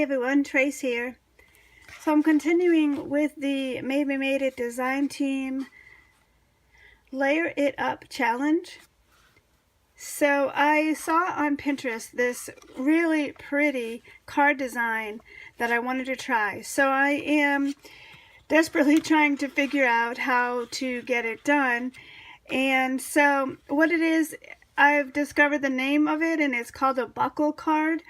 everyone, Trace here. So I'm continuing with the Maybe Made It Design Team Layer It Up Challenge. So I saw on Pinterest this really pretty card design that I wanted to try. So I am desperately trying to figure out how to get it done. And so what it is, I've discovered the name of it, and it's called a buckle card.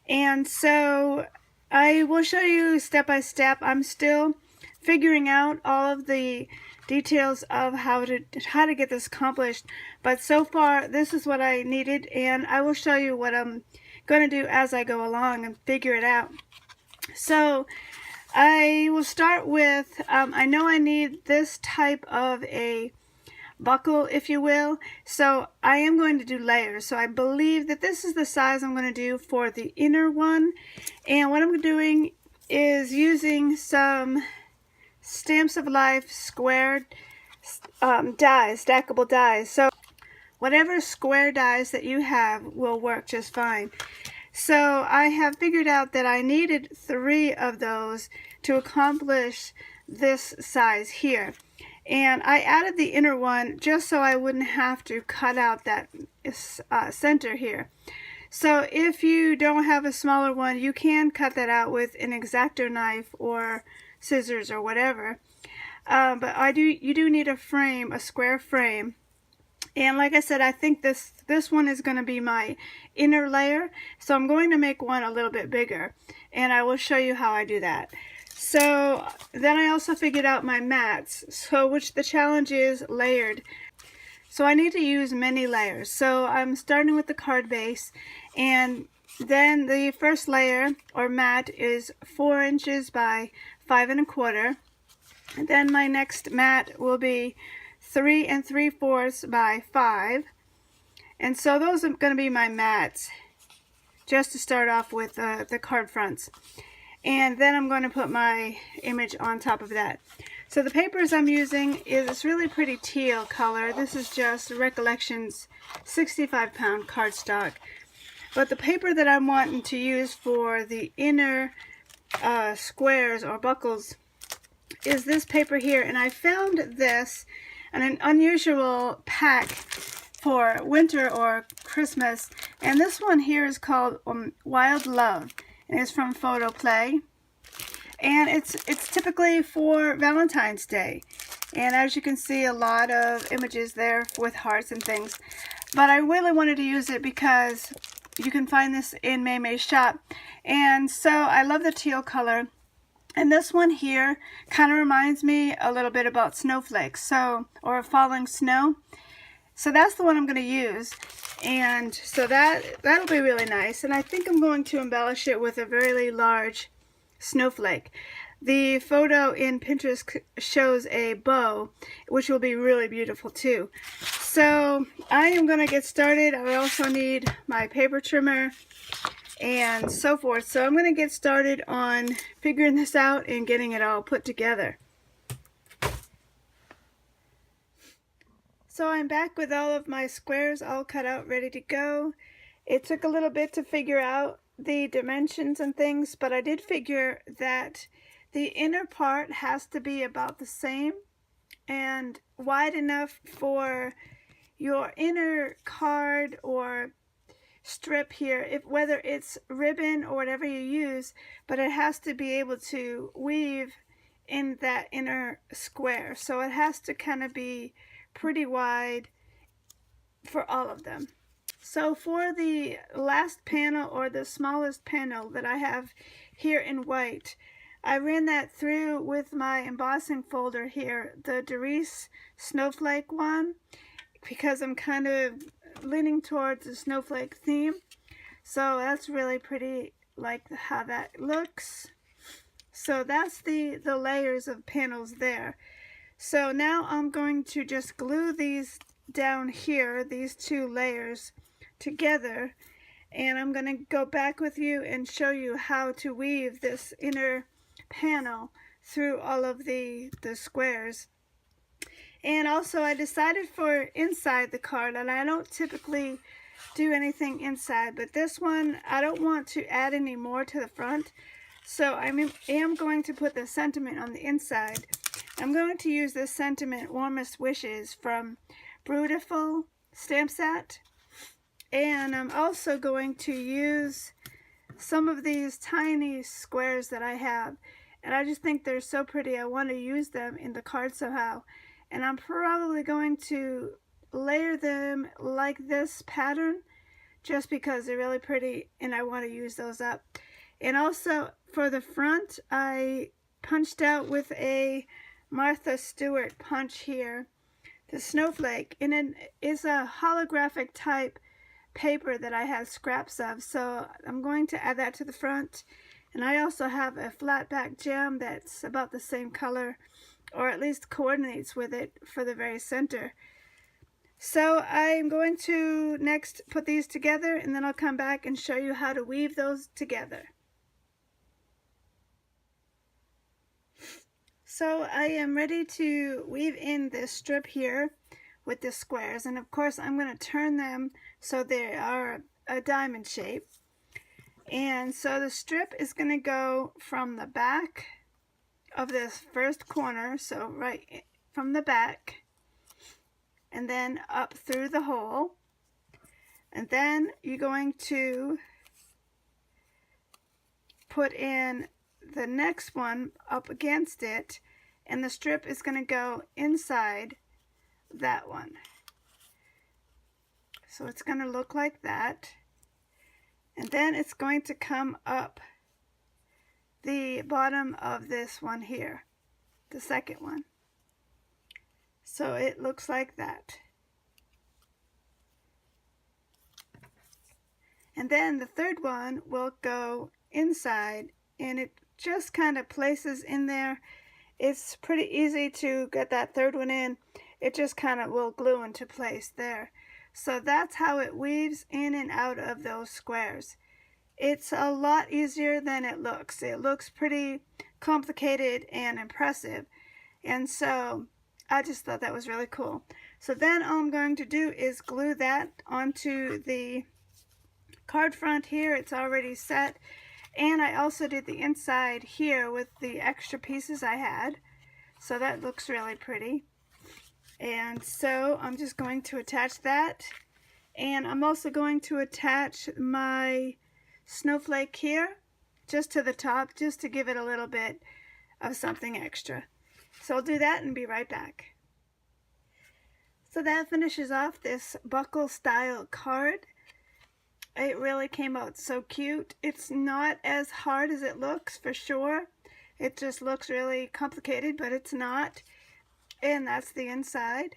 And so I will show you step by step. I'm still figuring out all of the details of how to get this accomplished, but so far this is what I needed, and I will show you what I'm going to do as I go along and figure it out. So I will start with, I know I need this type of a buckle, if you will, so I am going to do layers. So I believe that this is the size I'm going to do for the inner one, and what I'm doing is using some Stamps of Life square dies, stackable dies. So whatever square dies that you have will work just fine. So I have figured out that I needed 3 of those to accomplish this size here. And I added the inner one just so I wouldn't have to cut out that center here. So if you don't have a smaller one, you can cut that out with an X-Acto knife or scissors or whatever. But you do need a frame, a square frame. And like I said, I think this one is going to be my inner layer. So I'm going to make one a little bit bigger, and I will show you how I do that. So then I also figured out my mats, so which the challenge is layered. So I need to use many layers. So I'm starting with the card base, and then the first layer or mat is 4 inches by 5 1/4. And then my next mat will be 3 3/4 by 5. And so those are going to be my mats, just to start off with the card fronts. And then I'm going to put my image on top of that. So the papers I'm using is this really pretty teal color. This is just Recollections 65-pound cardstock. But the paper that I'm wanting to use for the inner squares or buckles is this paper here. And I found this in an unusual pack for winter or Christmas. And this one here is called Wild Love. And it's from Photo Play. And it's typically for Valentine's Day. And as you can see, a lot of images there with hearts and things. But I really wanted to use it because you can find this in May May's shop. And so I love the teal color. And this one here kind of reminds me a little bit about snowflakes, or falling snow. So that's the one I'm going to use. And so that'll be really nice. And I think I'm going to embellish it with a very large snowflake. The photo in Pinterest shows a bow, which will be really beautiful too. So I am going to get started. I also need my paper trimmer and so forth. So I'm going to get started on figuring this out and getting it all put together. So I'm back with all of my squares all cut out, ready to go. It took a little bit to figure out the dimensions and things, but I did figure that the inner part has to be about the same and wide enough for your inner card or strip here, whether it's ribbon or whatever you use, but it has to be able to weave in that inner square. So it has to kind of be pretty wide for all of them. So for the last panel, or the smallest panel that I have here in white, I ran that through with my embossing folder here, the Darice Snowflake one, because I'm kind of leaning towards the snowflake theme. So that's really pretty, like how that looks. So that's the layers of panels there. So now I'm going to just glue these down here, these 2 layers together, and I'm going to go back with you and show you how to weave this inner panel through all of the squares. And also I decided for inside the card, and I don't typically do anything inside. But this one, I don't want to add any more to the front. So I am going to put the sentiment on the inside. I'm going to use this sentiment, Warmest Wishes, from Brutiful stamp set. And I'm also going to use some of these tiny squares that I have. And I just think they're so pretty. I want to use them in the card somehow. And I'm probably going to layer them like this pattern just because they're really pretty and I want to use those up. And also for the front, I punched out with a Martha Stewart punch here, the snowflake, and it is a holographic type paper that I have scraps of, so I'm going to add that to the front. And I also have a flat back gem that's about the same color, or at least coordinates with it, for the very center. So I'm going to next put these together, and then I'll come back and show you how to weave those together. So I am ready to weave in this strip here with the squares, and of course I'm going to turn them so they are a diamond shape. And so the strip is going to go from the back of this first corner, so right from the back, and then up through the hole, and then you're going to put in the next one up against it, and the strip is going to go inside that one. So it's going to look like that, and then it's going to come up the bottom of this one here, the second one. So it looks like that. And then the third one will go inside, and it just kind of places in there. It's pretty easy to get that third one in. It just kind of will glue into place there. So that's how it weaves in and out of those squares. It's a lot easier than it looks. It looks pretty complicated and impressive. And so I just thought that was really cool. So then all I'm going to do is glue that onto the card front here. It's already set. And I also did the inside here with the extra pieces I had. So that looks really pretty. And so I'm just going to attach that. And I'm also going to attach my snowflake here just to the top, just to give it a little bit of something extra. So I'll do that and be right back. So that finishes off this buckle style card. It really came out so cute. It's not as hard as it looks, for sure. It just looks really complicated, but it's not. And that's the inside.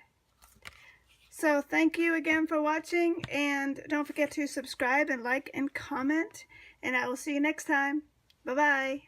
So thank you again for watching, and don't forget to subscribe and like and comment, and I will see you next time. Bye-bye.